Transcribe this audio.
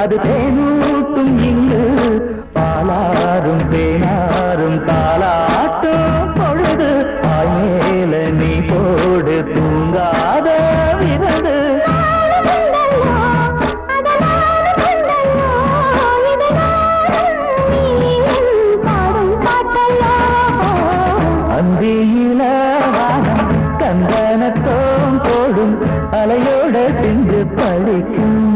அது தேனூட்டும் இங்கு பாலாரும் தேனாரும் தாலாட்டும் பொழுது மேல நீ போடு தூங்காத விரது அந்தியில வானம் கந்தனத்தோம் போடும் அலையோட சென்று பழிக்கும்